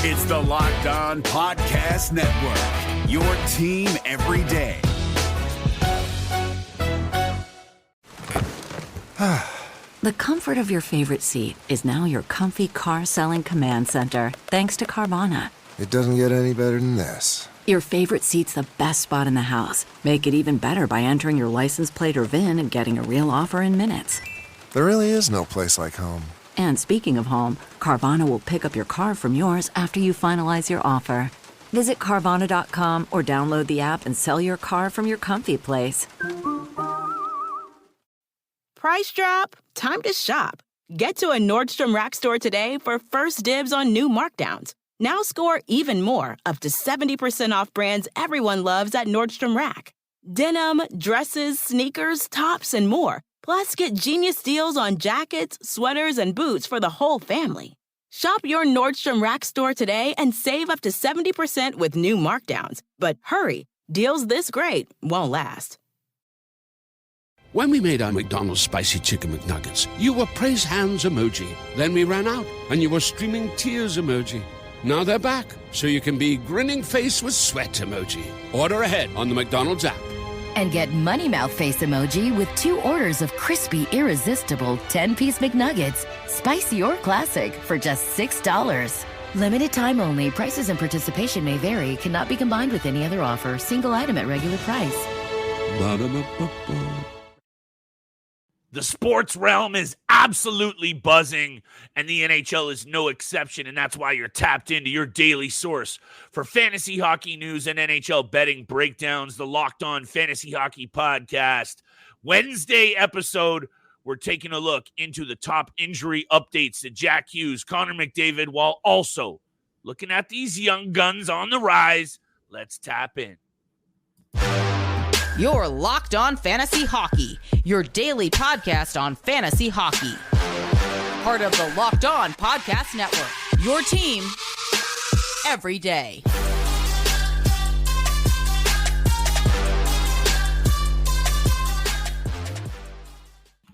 It's the Locked On Podcast Network, your team every day. The comfort of your favorite seat is now your comfy car selling command center, thanks to Carvana. It doesn't get any better than this. Your favorite seat's the best spot in the house. Make it even better by entering your license plate or VIN and getting a real offer in minutes. There really is no place like home. And speaking of home, Carvana will pick up your car from yours after you finalize your offer. Visit Carvana.com or download the app and sell your car from your comfy place. Price drop? Time to shop. Get to a Nordstrom Rack store today for first dibs on new markdowns. Now score even more, up to 70% off brands everyone loves at Nordstrom Rack. Denim, dresses, sneakers, tops, and more. Plus, get genius deals on jackets, sweaters, and boots for the whole family. Shop your Nordstrom Rack store today and save up to 70% with new markdowns. But hurry, deals this great won't last. When we made our McDonald's Spicy Chicken McNuggets, you were praise hands emoji. Then we ran out, and you were streaming tears emoji. Now they're back, so you can be grinning face with sweat emoji. Order ahead on the McDonald's app. And get Money Mouth face emoji with 2 orders of crispy, irresistible 10-piece McNuggets, spicy or classic, for just $6. Limited time only. Prices and participation may vary. Cannot be combined with any other offer. Single item at regular price. Ba-da-ba-ba-ba. The sports realm is absolutely buzzing, and the NHL is no exception, and that's why you're tapped into your daily source for fantasy hockey news and NHL betting breakdowns, the Locked On Fantasy Hockey Podcast. Wednesday episode, we're taking a look into the top injury updates to Jack Hughes, Connor McDavid, while also looking at these young guns on the rise. Let's tap in. You're Locked On Fantasy Hockey, your daily podcast on fantasy hockey. Part of the Locked On Podcast Network, your team every day.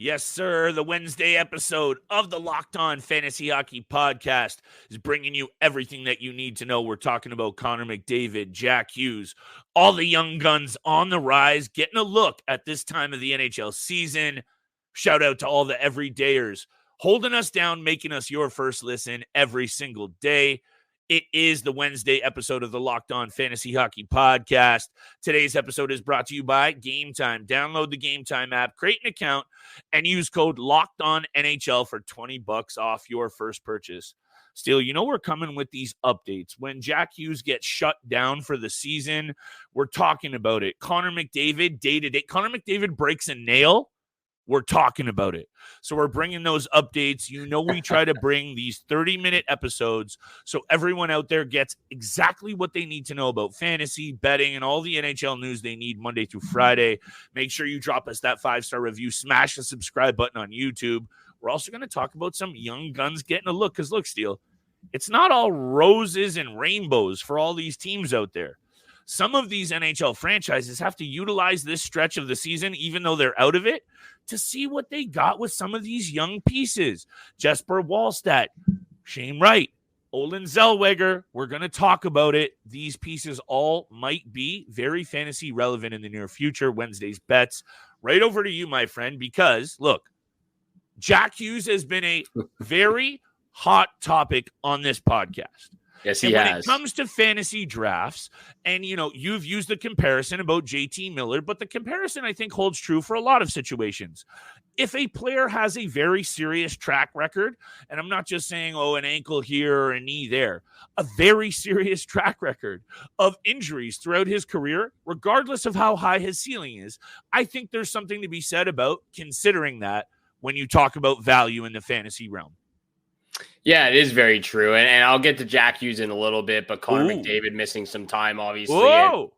Yes, sir. The Wednesday episode of the Locked On Fantasy Hockey Podcast is bringing you everything that you need to know. We're talking about Connor McDavid, Jack Hughes, all the young guns on the rise, getting a look at this time of the NHL season. Shout out to all the everydayers holding us down, making us your first listen every single day. It is the Wednesday episode of the Locked On Fantasy Hockey Podcast. Today's episode is brought to you by Game Time. Download the Game Time app, create an account, and use code LOCKEDONNHL for $20 off your first purchase. Still, you know we're coming with these updates. When Jack Hughes gets shut down for the season, we're talking about it. Connor McDavid, day-to-day. Connor McDavid breaks a nail. We're talking about it. So we're bringing those updates. You know we try to bring these 30-minute episodes so everyone out there gets exactly what they need to know about fantasy, betting, and all the NHL news they need Monday through Friday. Make sure you drop us that 5-star review. Smash the subscribe button on YouTube. We're also going to talk about some young guns getting a look. Because look, Steele, it's not all roses and rainbows for all these teams out there. Some of these NHL franchises have to utilize this stretch of the season, even though they're out of it, to see what they got with some of these young pieces. Jesper Wallstedt, Shane Wright, Olin Zellwegger. We're going to talk about it. These pieces all might be very fantasy relevant in the near future. Wednesday's bets. Right over to you, my friend, because, look, Jack Hughes has been a very hot topic on this podcast. Yes, and he when has. it comes to fantasy drafts, and, you know, you've used the comparison about JT Miller, but the comparison, I think, holds true for a lot of situations. If a player has a very serious track record, and I'm not just saying, oh, an ankle here or a knee there, a very serious track record of injuries throughout his career, regardless of how high his ceiling is, I think there's something to be said about considering that when you talk about value in the fantasy realm. Yeah, it is very true. And I'll get to Jack Hughes in a little bit, but Connor McDavid missing some time, obviously. Whoa!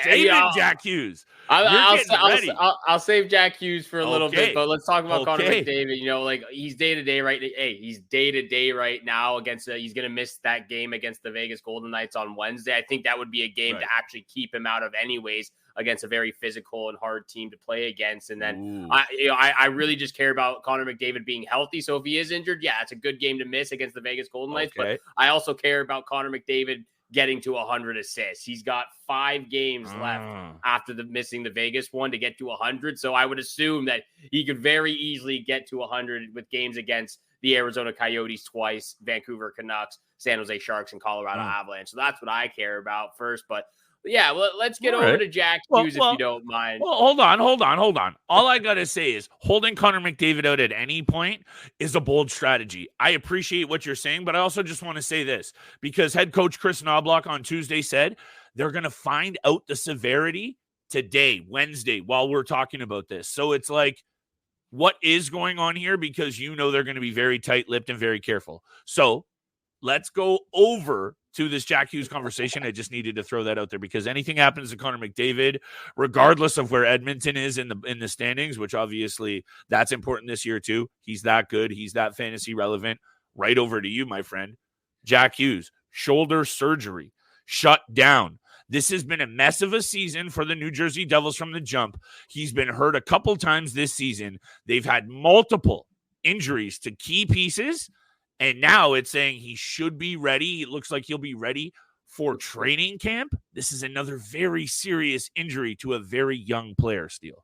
Saving Jack Hughes. I'll save Jack Hughes for a little bit, but let's talk about Connor McDavid. You know, like he's day to day right. Hey, he's day to day right now against. He's going to miss that game against the Vegas Golden Knights on Wednesday. I think that would be a game to actually keep him out of, anyways, against a very physical and hard team to play against. And then I really just care about Connor McDavid being healthy. So if he is injured, yeah, it's a good game to miss against the Vegas Golden Knights. But I also care about Connor McDavid getting to 100 assists. He's got 5 games left after missing the Vegas one to get to 100. So I would assume that he could very easily get to 100 with games against the Arizona Coyotes twice, Vancouver Canucks, San Jose Sharks, and Colorado Avalanche. So that's what I care about first. But yeah, well, let's get over to Jack Hughes if you don't mind. Well, hold on. All I got to say is holding Connor McDavid out at any point is a bold strategy. I appreciate what you're saying, but I also just want to say this, because head coach Chris Knobloch on Tuesday said they're going to find out the severity today, Wednesday, while we're talking about this. So it's like, what is going on here? Because they're going to be very tight-lipped and very careful. So let's go over to this Jack Hughes conversation. I just needed to throw that out there because anything happens to Connor McDavid, regardless of where Edmonton is in the standings, which obviously that's important this year too. He's that good. He's that fantasy relevant. Right over to you, my friend. Jack Hughes, shoulder surgery, shut down. This has been a mess of a season for the New Jersey Devils from the jump. He's been hurt a couple times this season. They've had multiple injuries to key pieces. And now it's saying he should be ready. It looks like he'll be ready for training camp. This is another very serious injury to a very young player, Steele.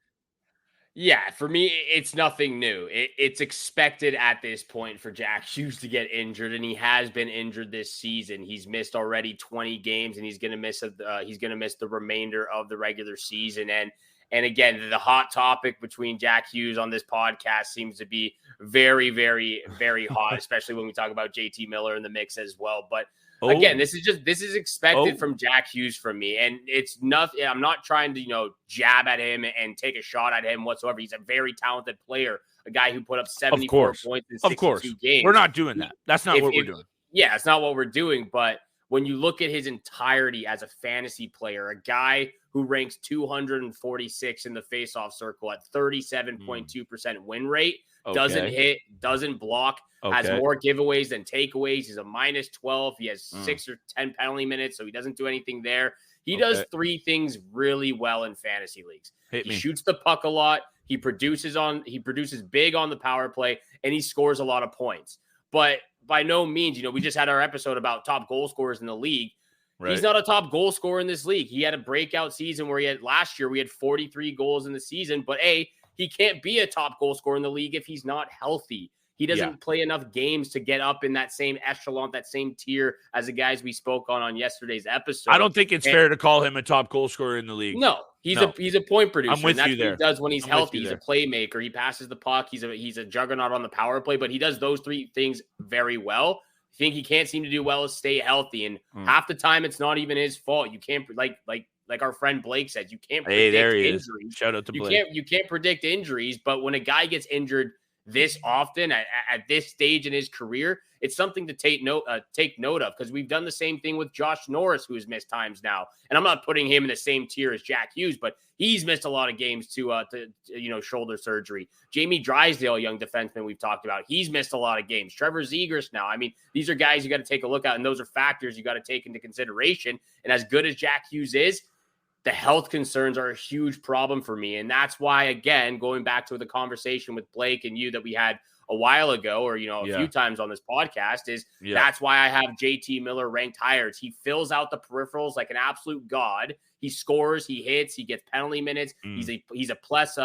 Yeah, for me, it's nothing new. It's expected at this point for Jack Hughes to get injured, and he has been injured this season. He's missed already 20 games, and he's going to miss the remainder of the regular season. And again, the hot topic between Jack Hughes on this podcast seems to be very, very, very hot, especially when we talk about JT Miller in the mix as well. But again, this is expected from Jack Hughes from me. And it's nothing. I'm not trying to, jab at him and take a shot at him whatsoever. He's a very talented player, a guy who put up 74 points in 62 games. We're not doing that. That's not what we're doing. Yeah, it's not what we're doing. But when you look at his entirety as a fantasy player, a guy who ranks 246 in the faceoff circle at 37.2% win rate, doesn't hit, doesn't block, has more giveaways than takeaways. He's a minus 12. He has 6 or 10 penalty minutes, so he doesn't do anything there. He does 3 things really well in fantasy leagues. He shoots the puck a lot. He produces big on the power play, and he scores a lot of points. But by no means, we just had our episode about top goal scorers in the league. Right. He's not a top goal scorer in this league. He had a breakout season where last year we had 43 goals in the season, but he can't be a top goal scorer in the league if he's not healthy. He doesn't play enough games to get up in that same echelon, that same tier as the guys we spoke on yesterday's episode. I don't think it's fair to call him a top goal scorer in the league. No, he's a point producer. I'm with you there. What he does when he's healthy. He's a playmaker. He passes the puck. He's a juggernaut on the power play, but he does those 3 things very well. I think he can't seem to do well is stay healthy, and half the time it's not even his fault. You can't like our friend Blake says, you can't predict injuries. Shout out to Blake. You can't predict injuries, but when a guy gets injured this often at this stage in his career, it's something to take note of, because we've done the same thing with Josh Norris, who has missed times now. And I'm not putting him in the same tier as Jack Hughes, but he's missed a lot of games to shoulder surgery. Jamie Drysdale, young defenseman we've talked about, he's missed a lot of games. Trevor Zegras now. I mean, these are guys you got to take a look at, and those are factors you got to take into consideration. And as good as Jack Hughes is, the health concerns are a huge problem for me. And that's why, again, going back to the conversation with Blake and you that we had a while ago, or, a few times on this podcast, that's why I have JT Miller ranked higher. He fills out the peripherals like an absolute god. He scores, he hits, he gets penalty minutes. He's a plus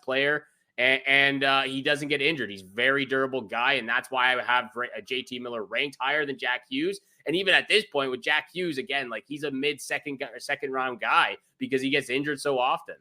player, and he doesn't get injured. He's a very durable guy, and that's why I have JT Miller ranked higher than Jack Hughes. And even at this point with Jack Hughes, again, he's a second round guy because he gets injured so often.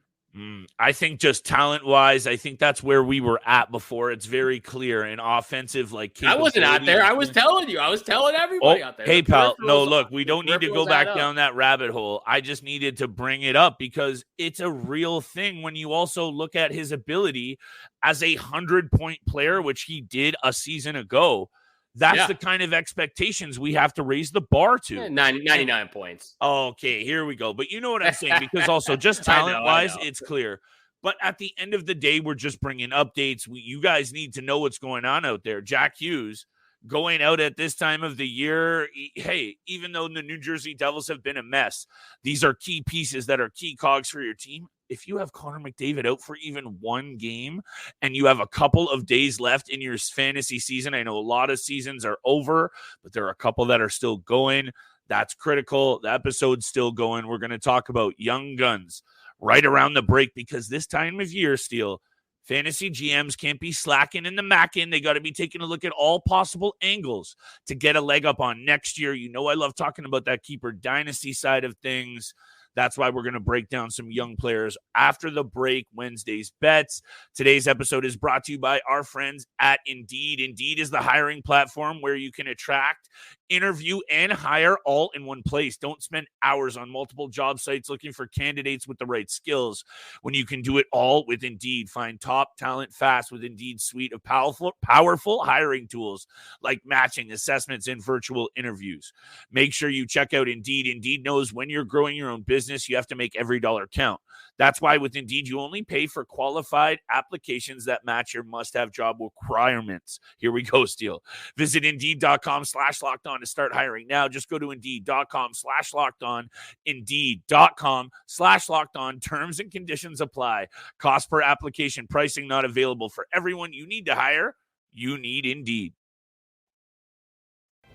I think just talent-wise, I think that's where we were at before. It's very clear in offensive, I wasn't out there. I was telling you. I was telling everybody out there. Hey, pal. No, look, we don't need to go back down that rabbit hole. I just needed to bring it up because it's a real thing when you also look at his ability as a 100-point player, which he did a season ago. That's the kind of expectations we have to raise the bar to. 99 points. Okay, here we go. But you know what I'm saying? Because also just talent-wise, it's clear. But at the end of the day, we're just bringing updates. You guys need to know what's going on out there. Jack Hughes going out at this time of the year. Hey, even though the New Jersey Devils have been a mess, these are key pieces that are key cogs for your team. If you have Connor McDavid out for even one game and you have a couple of days left in your fantasy season, I know a lot of seasons are over, but there are a couple that are still going. That's critical. The episode's still going. We're going to talk about young guns right around the break because this time of year, Steele, fantasy GMs can't be slacking in the mackin'. They got to be taking a look at all possible angles to get a leg up on next year. You know I love talking about that keeper dynasty side of things. That's why we're going to break down some young players after the break, Wednesday's bets. Today's episode is brought to you by our friends at Indeed. Indeed is the hiring platform where you can attract, interview, and hire all in one place. Don't spend hours on multiple job sites looking for candidates with the right skills when you can do it all with Indeed. Find top talent fast with Indeed's suite of powerful hiring tools like matching, assessments, and virtual interviews. Make sure you check out Indeed. Indeed knows when you're growing your own business, you have to make every dollar count. That's why with Indeed, you only pay for qualified applications that match your must-have job requirements. Here we go, Steele. Visit Indeed.com/lockedon to start hiring now. Just go to Indeed.com/lockedon. Indeed.com/lockedon. Terms and conditions apply. Cost per application. Pricing not available for everyone. You need to hire. You need Indeed.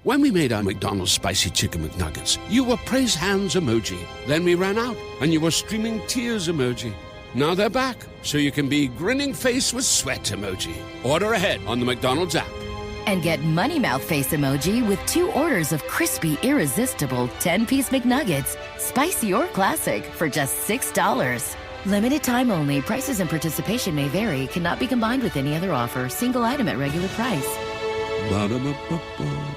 When we made our McDonald's Spicy Chicken McNuggets, you were praise hands emoji. Then we ran out, and you were streaming tears emoji. Now they're back, so you can be grinning face with sweat emoji. Order ahead on the McDonald's app. And get Money Mouth Face emoji with 2 orders of crispy, irresistible 10-piece McNuggets, spicy or classic, for just $6. Limited time only. Prices and participation may vary. Cannot be combined with any other offer. Single item at regular price. Ba-da-ba-ba-ba.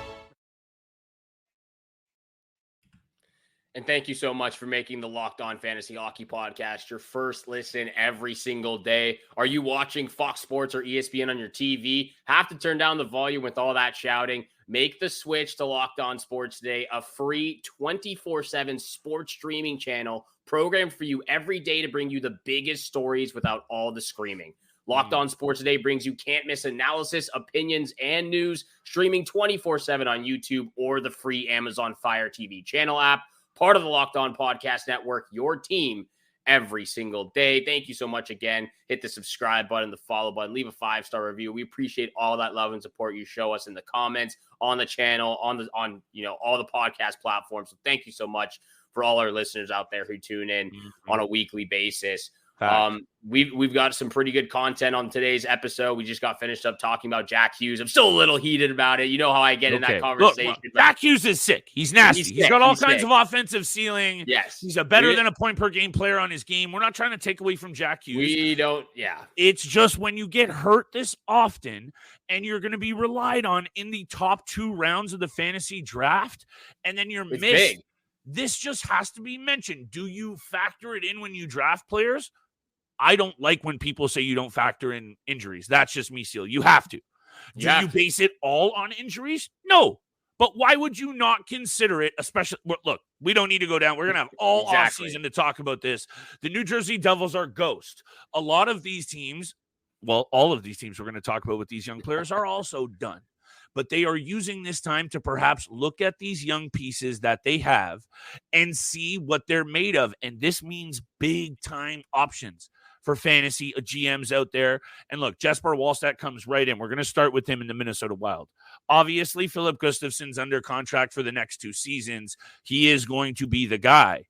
And thank you so much for making the Locked On Fantasy Hockey Podcast your first listen every single day. Are you watching Fox Sports or ESPN on your TV? Have to turn down the volume with all that shouting. Make the switch to Locked On Sports Today, a free 24/7 sports streaming channel programmed for you every day to bring you the biggest stories without all the screaming. Locked On Sports Today brings you can't-miss analysis, opinions, and news, streaming 24/7 on YouTube or the free Amazon Fire TV channel app. Part of the Locked On Podcast Network, your team every single day. Thank you so much again. Hit the subscribe button, the follow button, leave a 5-star review. We appreciate all that love and support you show us in the comments, on the channel, on all the podcast platforms. So thank you so much for all our listeners out there who tune in on a weekly basis. We've got some pretty good content on today's episode. We just got finished up talking about Jack Hughes. I'm still a little heated about it. You know how I get in that conversation. Look, Jack Hughes is sick. He's nasty. He's got all kinds of offensive ceiling. Yes. He's a better than a point per game player on his game. We're not trying to take away from Jack Hughes. We don't, yeah. It's just when you get hurt this often and you're going to be relied on in the top 2 rounds of the fantasy draft, and then you're missed. Big. This just has to be mentioned. Do you factor it in when you draft players? I don't like when people say you don't factor in injuries. That's just me, Steele. You have to. Do you base it all on injuries? No. But why would you not consider it, especially, look, we don't need to go down. We're going to have all offseason to talk about this. The New Jersey Devils are ghost. A lot of these teams, well, all of these teams we're going to talk about with these young players are also done. But they are using this time to perhaps look at these young pieces that they have and see what they're made of. And this means big-time options for fantasy GMs out there. And look, Jesper Wallstedt comes right in. We're going to start with him in the Minnesota Wild. Obviously, Philip Gustafsson's under contract for the next 2 seasons. He is going to be the guy.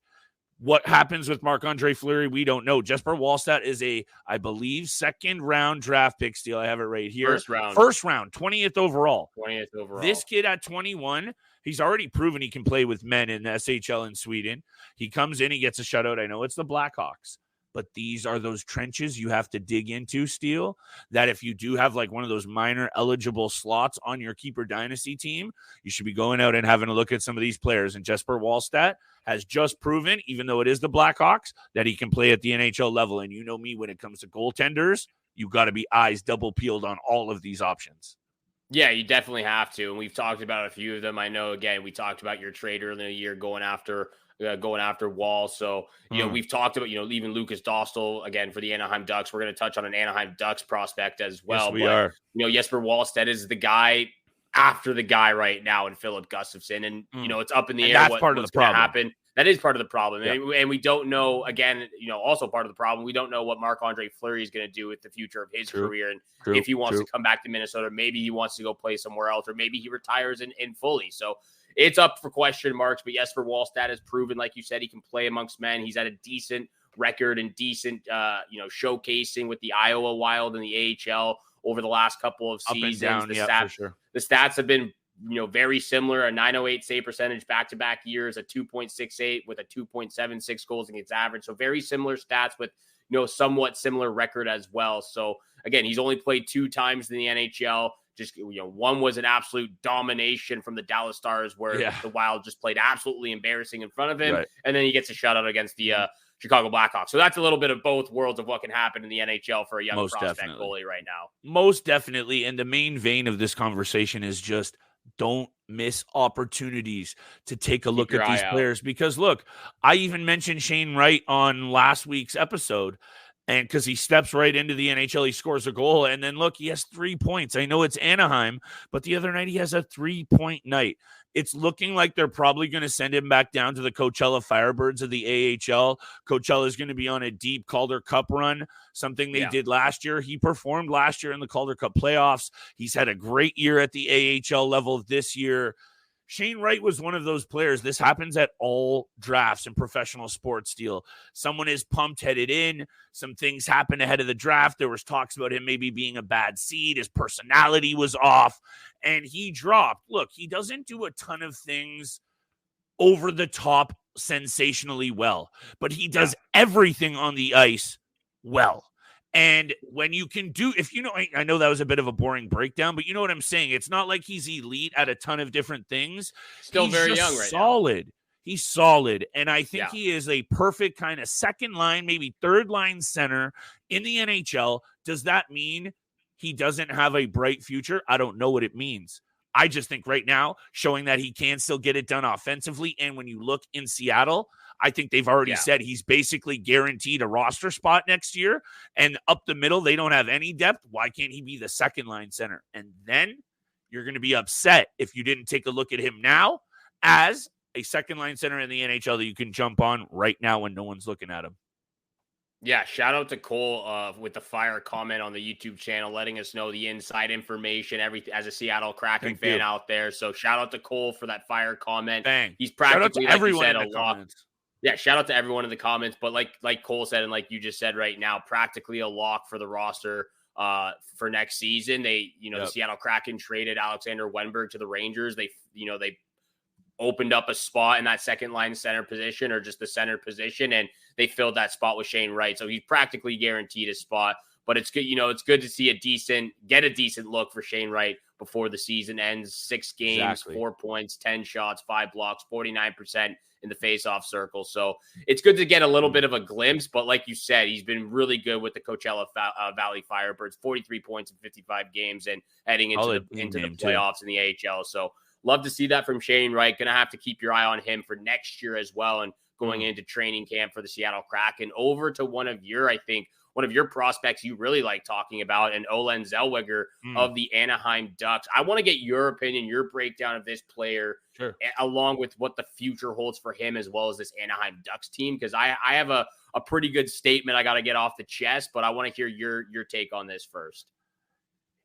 What happens with Marc-Andre Fleury, we don't know. Jesper Wallstedt is I believe, 2nd-round draft pick. Steele, I have it right here. First round, 20th overall. 20th overall. This kid at 21, he's already proven he can play with men in the SHL in Sweden. He comes in, he gets a shutout. I know it's the Blackhawks. But these are those trenches you have to dig into, Steele, that if you do have like one of those minor eligible slots on your keeper dynasty team, you should be going out and having a look at some of these players. And Jesper Wallstedt has just proven, even though it is the Blackhawks, that he can play at the NHL level. And you know me, when it comes to goaltenders, you got to be eyes double peeled on all of these options. Yeah, you definitely have to. And we've talked about a few of them. I know, again, we talked about your trade earlier in the year going after Wall. So, we've talked about, even Lucas Dostal again for the Anaheim Ducks. We're going to touch on an Anaheim Ducks prospect as well. Yes, we are. Jesper Wallstedt is the guy after the guy right now in Philip Gustafsson. And, it's up in the air. That's part of what's the going to problem. happen. That is part of the problem. Yeah. And we don't know, again, also part of the problem. We don't know what Marc-Andre Fleury is going to do with the future of his career. And if he wants to come back to Minnesota, maybe he wants to go play somewhere else, or maybe he retires in fully. So it's up for question marks. But Jesper Wallstedt has proven, like you said, he can play amongst men. He's had a decent record and decent, showcasing with the Iowa Wild and the AHL over the last couple of seasons. Up and down, for sure. The stats have been very similar, a 908 save percentage back-to-back years, a 2.68 with a 2.76 goals against average. So very similar stats with, somewhat similar record as well. So again, he's only played 2 times in the NHL. Just, one was an absolute domination from the Dallas Stars where the Wild just played absolutely embarrassing in front of him. Right. And then he gets a shutout against the Chicago Blackhawks. So that's a little bit of both worlds of what can happen in the NHL for a young prospect goalie right now. Most definitely. And the main vein of this conversation is just, don't miss opportunities to take a look at these players. Because look, I even mentioned Shane Wright on last week's episode, and because he steps right into the NHL, he scores a goal, and then look, he has 3 points. I know it's Anaheim, but the other night he has a 3-point night. It's looking like they're probably going to send him back down to the Coachella Firebirds of the AHL. Coachella is going to be on a deep Calder Cup run, something they did last year. He performed last year in the Calder Cup playoffs. He's had a great year at the AHL level this year. Shane Wright was one of those players. This happens at all drafts in professional sports deal. Someone is pumped, headed in. Some things happen ahead of the draft. There was talks about him maybe being a bad seed. His personality was off, and he dropped. Look, he doesn't do a ton of things over the top sensationally well, but he does everything on the ice well. And when you can do, I know that was a bit of a boring breakdown, but you know what I'm saying? It's not like he's elite at a ton of different things. Still very young right now. He's solid. And I think he is a perfect kind of second line, maybe third line center in the NHL. Does that mean he doesn't have a bright future? I don't know what it means. I just think right now, showing that he can still get it done offensively. And when you look in Seattle, I think they've already said he's basically guaranteed a roster spot next year. And up the middle, they don't have any depth. Why can't he be the second line center? And then you're going to be upset if you didn't take a look at him now as a second line center in the NHL that you can jump on right now when no one's looking at him. Yeah, shout out to Cole with the fire comment on the YouTube channel, letting us know the inside information, everything as a Seattle Kraken fan out there. So shout out to Cole for that fire comment. Bang. He's practically, like everyone you said, in the comments. Yeah, shout out to everyone in the comments. But like Cole said, and like you just said right now, practically a lock for the roster for next season. They, the Seattle Kraken traded Alexander Wenberg to the Rangers. They opened up a spot in that second line center position or just the center position, and they filled that spot with Shane Wright. So he's practically guaranteed a spot. But it's good, it's good to see get a decent look for Shane Wright before the season ends. 6 games, 4 points, 10 shots, 5 blocks, 49% in the faceoff circle. So it's good to get a little bit of a glimpse. But like you said, he's been really good with the Coachella Valley Firebirds, 43 points in 55 games and heading into the playoffs in the AHL. So love to see that from Shane Wright. Going to have to keep your eye on him for next year as well. And going into training camp for the Seattle Kraken. Over to one of your prospects you really like talking about, and Olen Zellwegger of the Anaheim Ducks. I want to get your opinion, your breakdown of this player, along with what the future holds for him as well as this Anaheim Ducks team, because I have a pretty good statement I got to get off the chest, but I want to hear your take on this first.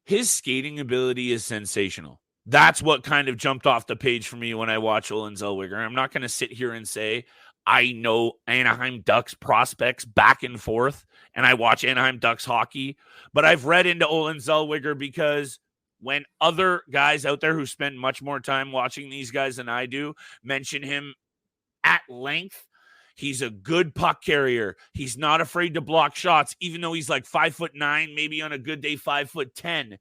His skating ability is sensational. That's what kind of jumped off the page for me when I watch Olen Zellweger. I'm not going to sit here and say I know Anaheim Ducks prospects back and forth, and I watch Anaheim Ducks hockey, but I've read into Olen Zellweger because when other guys out there who spend much more time watching these guys than I do mention him at length, he's a good puck carrier. He's not afraid to block shots, even though he's like 5'9", maybe on a good day 5'10".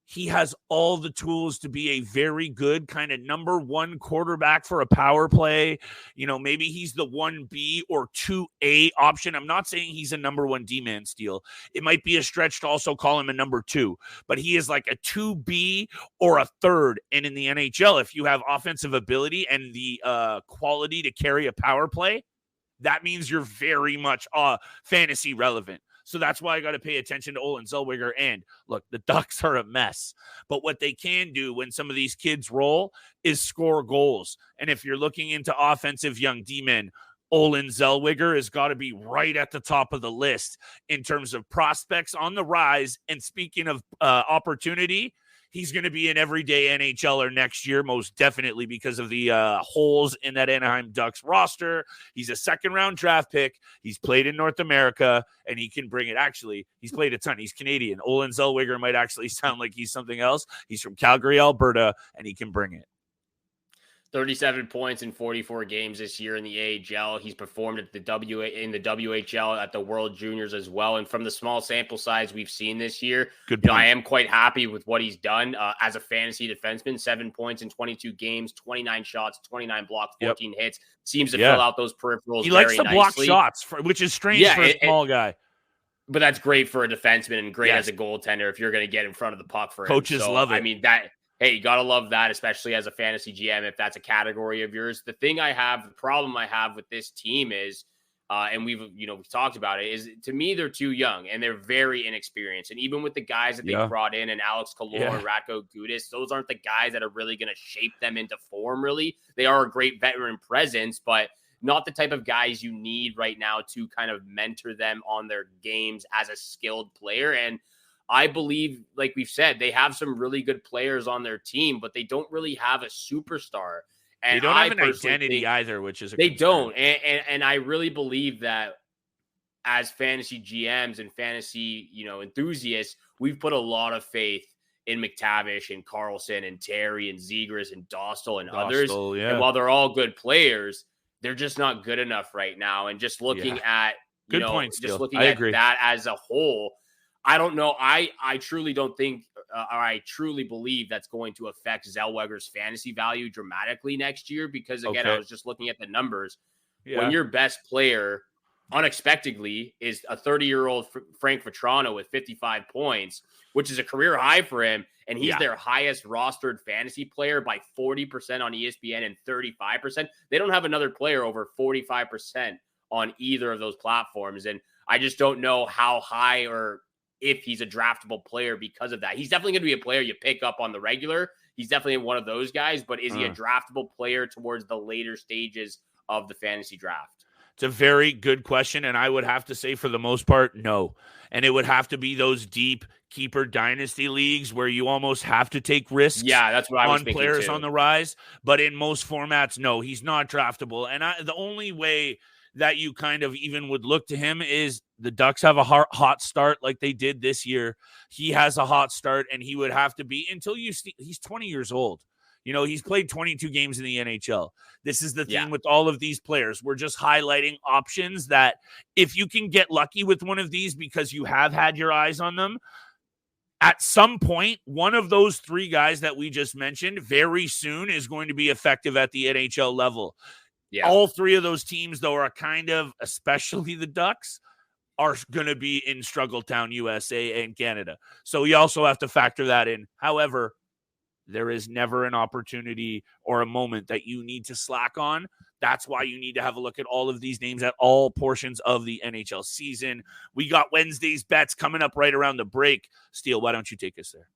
he has all the tools to be a very good kind of number one quarterback for a power play. Maybe he's the 1B or 2A option. I'm not saying he's a number one D-man steal. It might be a stretch to also call him a number 2, but he is like a 2B or a third. And in the NHL, if you have offensive ability and the quality to carry a power play, that means you're very much fantasy relevant. So that's why I got to pay attention to Olen Zellwegger. And look, the Ducks are a mess. But what they can do when some of these kids roll is score goals. And if you're looking into offensive young D-men, Olen Zellwegger has got to be right at the top of the list in terms of prospects on the rise. And speaking of opportunity, he's going to be an everyday NHLer next year, most definitely, because of the holes in that Anaheim Ducks roster. He's a second-round draft pick. He's played in North America, and he can bring it. Actually, he's played a ton. He's Canadian. Olen Zellwegger might actually sound like he's something else. He's from Calgary, Alberta, and he can bring it. 37 points in 44 games this year in the AHL. He's performed at the WHL at the World Juniors as well. And from the small sample size we've seen this year, I am quite happy with what he's done as a fantasy defenseman. 7 points in 22 games, 29 shots, 29 blocks, 14 hits. Seems to fill out those peripherals. He very likes to nicely. block shots, which is strange for a small guy. But that's great for a defenseman and great as a goaltender if you're going to get in front of the puck for him. Coaches love it. I mean, hey, you got to love that, especially as a fantasy GM, if that's a category of yours. The problem I have with this team is, and we've talked about it, is to me, they're too young and they're very inexperienced. And even with the guys that they brought in and Alex Kalor and Ratko Gudas, those aren't the guys that are really going to shape them into form, really. They are a great veteran presence, but not the type of guys you need right now to kind of mentor them on their games as a skilled player. And I believe, like we've said, they have some really good players on their team, but they don't really have a superstar. And they don't have an identity either, which is they don't. And I really believe that as fantasy GMs and fantasy, enthusiasts, we've put a lot of faith in McTavish and Carlson and Terry and Zegras and Dostal and others. Yeah. And while they're all good players, they're just not good enough right now. And just looking at, good point, just looking at that as a whole, I don't know. I truly don't think, or I truly believe that's going to affect Zellweger's fantasy value dramatically next year. Because again, I was just looking at the numbers. When your best player unexpectedly is a 30-year-old Frank Vetrano with 55 points, which is a career high for him. And he's their highest rostered fantasy player by 40% on ESPN and 35%. They don't have another player over 45% on either of those platforms. And I just don't know how high or if he's a draftable player because of that. He's definitely going to be a player you pick up on the regular. He's definitely one of those guys, but is he a draftable player towards the later stages of the fantasy draft? It's a very good question, and I would have to say for the most part, no. And it would have to be those deep keeper dynasty leagues where you almost have to take risks that's what I was on thinking players too. on the rise. But in most formats, no, he's not draftable. And the only way that you kind of even would look to him is the Ducks have a hot start like they did this year. He has a hot start, and he would have to be until he's 20 years old. He's played 22 games in the NHL. This is the thing with all of these players. We're just highlighting options that if you can get lucky with one of these because you have had your eyes on them, at some point, one of those three guys that we just mentioned very soon is going to be effective at the NHL level. Yeah. All three of those teams, though, are kind of, especially the Ducks, are going to be in Struggle Town, USA and Canada. So you also have to factor that in. However, there is never an opportunity or a moment that you need to slack on. That's why you need to have a look at all of these names at all portions of the NHL season. We got Wednesday's bets coming up right around the break. Steele, why don't you take us there?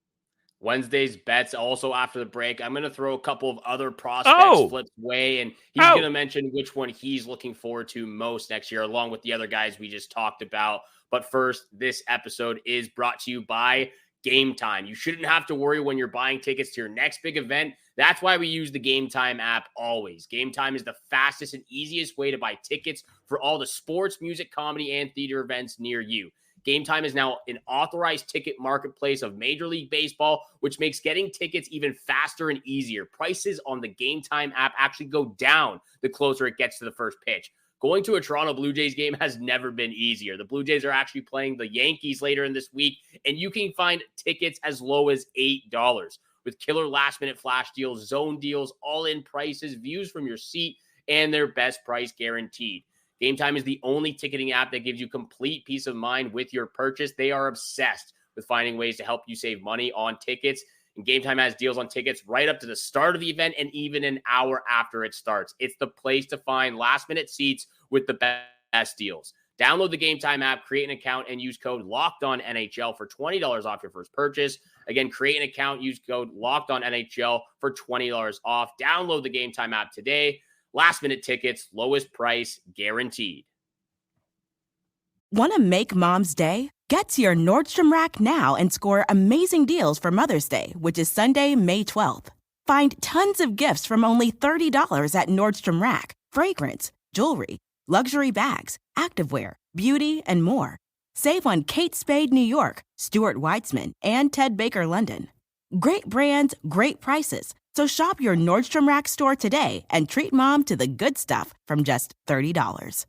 Wednesday's bets also after the break. I'm going to throw a couple of other prospects Flip's way, and he's going to mention which one he's looking forward to most next year, along with the other guys we just talked about. But first, this episode is brought to you by Game Time. You shouldn't have to worry when you're buying tickets to your next big event. That's why we use the Game Time app always. Game Time is the fastest and easiest way to buy tickets for all the sports, music, comedy, and theater events near you. Game Time is now an authorized ticket marketplace of Major League Baseball, which makes getting tickets even faster and easier. Prices on the Game Time app actually go down the closer it gets to the first pitch. Going to a Toronto Blue Jays game has never been easier. The Blue Jays are actually playing the Yankees later in this week, and you can find tickets as low as $8 with killer last-minute flash deals, zone deals, all-in prices, views from your seat, and their best price guaranteed. Game Time is the only ticketing app that gives you complete peace of mind with your purchase. They are obsessed with finding ways to help you save money on tickets. And Game Time has deals on tickets right up to the start of the event and even an hour after it starts. It's the place to find last-minute seats with the best deals. Download the Game Time app, create an account, and use code LOCKEDONNHL for $20 off your first purchase. Again, create an account, use code LOCKEDONNHL for $20 off. Download the Game Time app today. Last-minute tickets, lowest price guaranteed. Want to make Mom's Day? Get to your Nordstrom Rack now and score amazing deals for Mother's Day, which is Sunday, May 12th. Find tons of gifts from only $30 at Nordstrom Rack. Fragrance, jewelry, luxury bags, activewear, beauty, and more. Save on Kate Spade New York, Stuart Weitzman, and Ted Baker London. Great brands, great prices. So shop your Nordstrom Rack store today and treat Mom to the good stuff from just $30.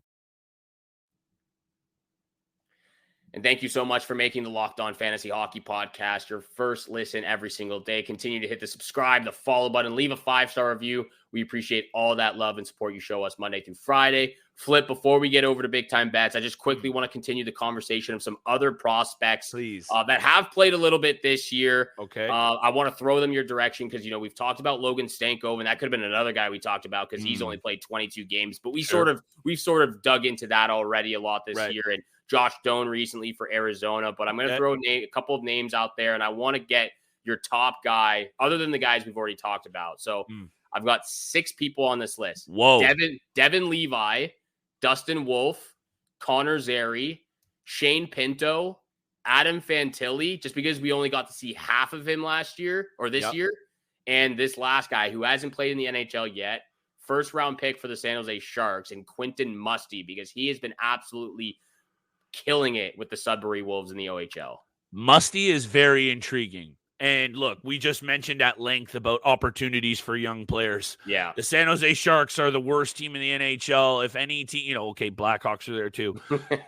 And thank you so much for making the Locked On Fantasy Hockey Podcast your first listen every single day. Continue to hit the subscribe, the follow button, leave a 5-star review. We appreciate all that love and support you show us Monday through Friday. Flip, before we get over to big time bets, I just quickly want to continue the conversation of some other prospects that have played a little bit this year. Okay. I want to throw them your direction because, we've talked about Logan Stanko, and that could have been another guy we talked about because he's only played 22 games. But we've sort of dug into that already a lot this year. And Josh Doan recently for Arizona. But I'm going to throw a couple of names out there, and I want to get your top guy other than the guys we've already talked about. So I've got 6 people on this list. Whoa. Devin Levi, Dustin Wolf, Connor Zary, Shane Pinto, Adam Fantilli, just because we only got to see half of him last year or this year. And this last guy who hasn't played in the NHL yet, first round pick for the San Jose Sharks, and Quentin Musty, because he has been absolutely killing it with the Sudbury Wolves in the OHL. Musty is very intriguing. And look, we just mentioned at length about opportunities for young players. Yeah. The San Jose Sharks are the worst team in the NHL. If any team, Blackhawks are there too.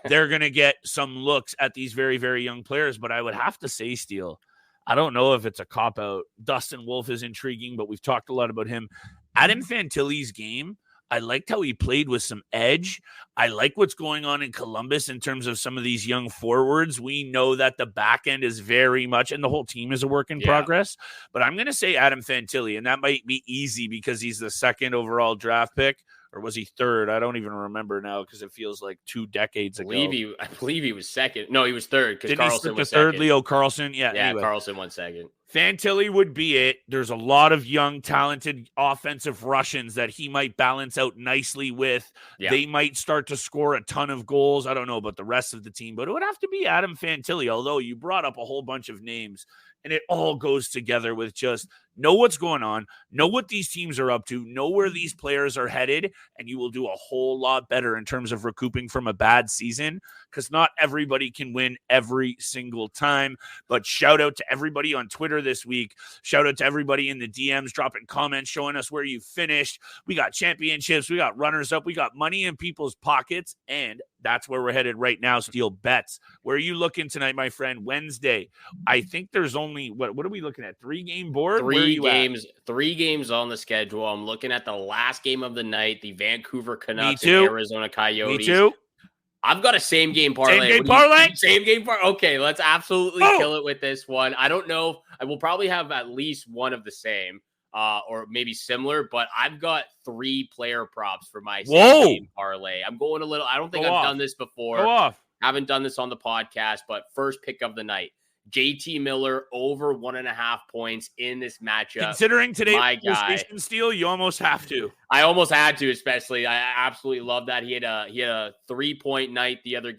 They're going to get some looks at these very, very young players. But I would have to say, Steele, I don't know if it's a cop-out. Dustin Wolf is intriguing, but we've talked a lot about him. Adam Fantilli's game, I liked how he played with some edge. I like what's going on in Columbus in terms of some of these young forwards. We know that the back end is very much, and the whole team is a work in progress. But I'm going to say Adam Fantilli, and that might be easy because he's the second overall draft pick. Or was he third? I don't even remember now because it feels like 2 decades ago. I believe he was second. No, he was third because Carlson was third. second. Leo Carlson. Yeah, anyway. Carlson won second. Fantilli would be it. There's a lot of young, talented offensive Russians that he might balance out nicely with. Yeah. They might start to score a ton of goals. I don't know about the rest of the team, but it would have to be Adam Fantilli, although you brought up a whole bunch of names. And it all goes together with just know what's going on, know what these teams are up to, know where these players are headed, and you will do a whole lot better in terms of recouping from a bad season because not everybody can win every single time. But shout out to everybody on Twitter this week. Shout out to everybody in the DMs dropping comments, showing us where you finished. We got championships. We got runners up. We got money in people's pockets. And that's where we're headed right now. Steal bets. Where are you looking tonight, my friend? Wednesday. I think there's only, what are we looking at? 3-game board? 3 games. 3 games on the schedule. I'm looking at the last game of the night, the Vancouver Canucks and Arizona Coyotes. Me too. I've got a same game parlay. Same game parlay? Same game parlay. Okay, let's absolutely kill it with this one. I don't know. I will probably have at least one of the same. Or maybe similar, but I've got 3 player props for my game parlay. I'm going a little, I don't think I've done this before. Go off. Haven't done this on the podcast, but first pick of the night, JT Miller over 1.5 points in this matchup. Considering today's conversation, Steele, you almost have to. I almost had to, especially. I absolutely love that. He had a 3-point night the other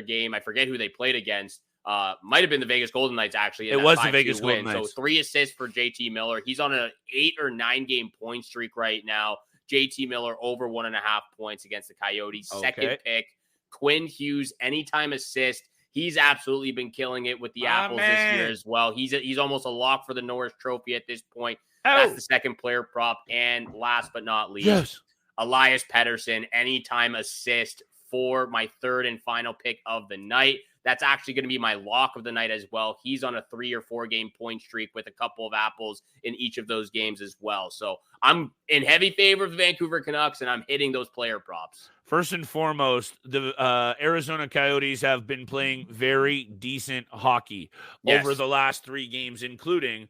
game. I forget who they played against. Might have been the Vegas Golden Knights, actually. It was the Vegas Golden Knights. So 3 assists for JT Miller. He's on an 8 or 9 game point streak right now. JT Miller over 1.5 points against the Coyotes. Second pick, Quinn Hughes, anytime assist. He's absolutely been killing it with the Apples this year as well. He's almost a lock for the Norris Trophy at this point. That's the second player prop. And last but not least, Elias Pettersson, anytime assist for my third and final pick of the night. That's actually going to be my lock of the night as well. He's on a 3 or 4 game point streak with a couple of apples in each of those games as well. So I'm in heavy favor of the Vancouver Canucks, and I'm hitting those player props. First and foremost, the Arizona Coyotes have been playing very decent hockey over the last 3 games, including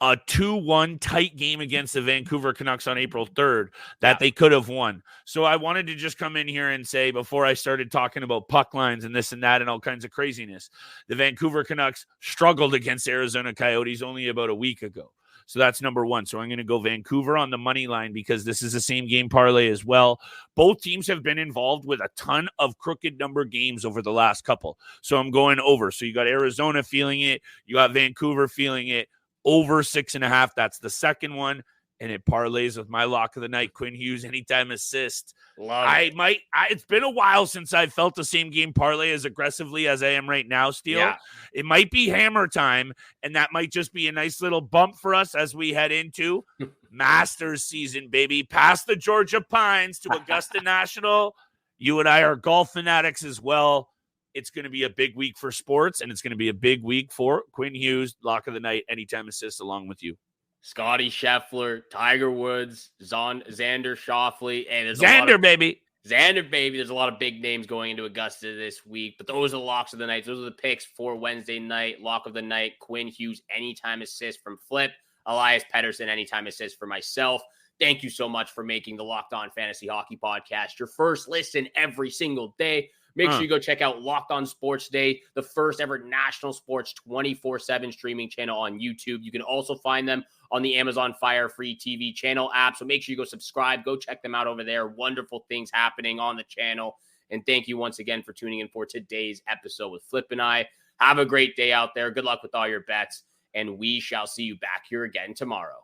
a 2-1 tight game against the Vancouver Canucks on April 3rd that they could have won. So I wanted to just come in here and say, before I started talking about puck lines and this and that and all kinds of craziness, the Vancouver Canucks struggled against Arizona Coyotes only about a week ago. So that's number one. So I'm going to go Vancouver on the money line because this is the same game parlay as well. Both teams have been involved with a ton of crooked number games over the last couple. So I'm going over. So you got Arizona feeling it. You got Vancouver feeling it. Over 6.5. That's the second one. And it parlays with my lock of the night, Quinn Hughes, anytime assist. It's been a while since I've felt the same game parlay as aggressively as I am right now, Steele. Yeah. It might be hammer time, and that might just be a nice little bump for us as we head into Masters season, baby. Past the Georgia Pines to Augusta National. You and I are golf fanatics as well. It's going to be a big week for sports, and it's going to be a big week for Quinn Hughes, lock of the night, anytime assist along with you. Scotty Scheffler, Tiger Woods, Xander Schauffele, and Xander, baby. There's a lot of big names going into Augusta this week, but those are the locks of the night. Those are the picks for Wednesday night. Lock of the night, Quinn Hughes, anytime assist from Flip. Elias Pettersson, anytime assist for myself. Thank you so much for making the Locked On Fantasy Hockey Podcast your first listen every single day. Make sure you go check out Locked On Sports Day, the first ever national sports 24/7 streaming channel on YouTube. You can also find them on the Amazon Fire Free TV channel app. So make sure you go subscribe. Go check them out over there. Wonderful things happening on the channel. And thank you once again for tuning in for today's episode with Flip and I. Have a great day out there. Good luck with all your bets. And we shall see you back here again tomorrow.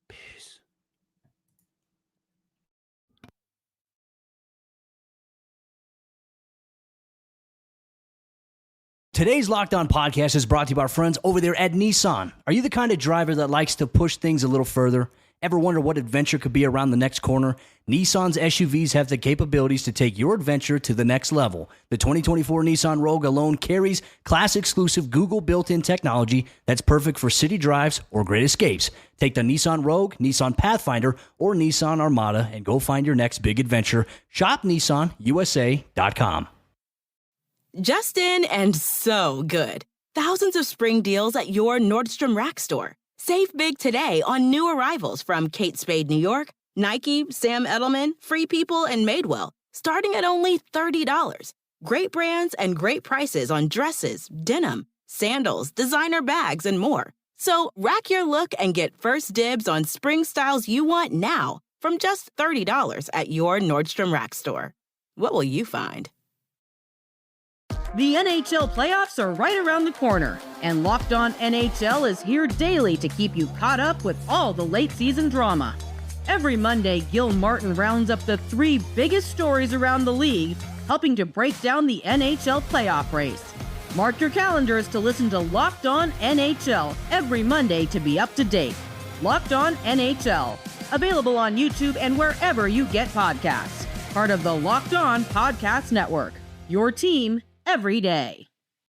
Peace. Today's Locked On Podcast is brought to you by our friends over there at Nissan. Are you the kind of driver that likes to push things a little further? Ever wonder what adventure could be around the next corner? Nissan's SUVs have the capabilities to take your adventure to the next level. The 2024 Nissan Rogue alone carries class-exclusive Google built-in technology that's perfect for city drives or great escapes. Take the Nissan Rogue, Nissan Pathfinder, or Nissan Armada and go find your next big adventure. Shop NissanUSA.com. Just in and so good. Thousands of spring deals at your Nordstrom Rack store. Save big today on new arrivals from Kate Spade New York, Nike, Sam Edelman, Free People, and Madewell, starting at only $30. Great brands and great prices on dresses, denim, sandals, designer bags, and more. So rack your look and get first dibs on spring styles you want now from just $30 at your Nordstrom Rack store. What will you find? The NHL playoffs are right around the corner, and Locked On NHL is here daily to keep you caught up with all the late-season drama. Every Monday, Gil Martin rounds up the 3 biggest stories around the league, helping to break down the NHL playoff race. Mark your calendars to listen to Locked On NHL every Monday to be up to date. Locked On NHL, available on YouTube and wherever you get podcasts. Part of the Locked On Podcast Network, your team every day.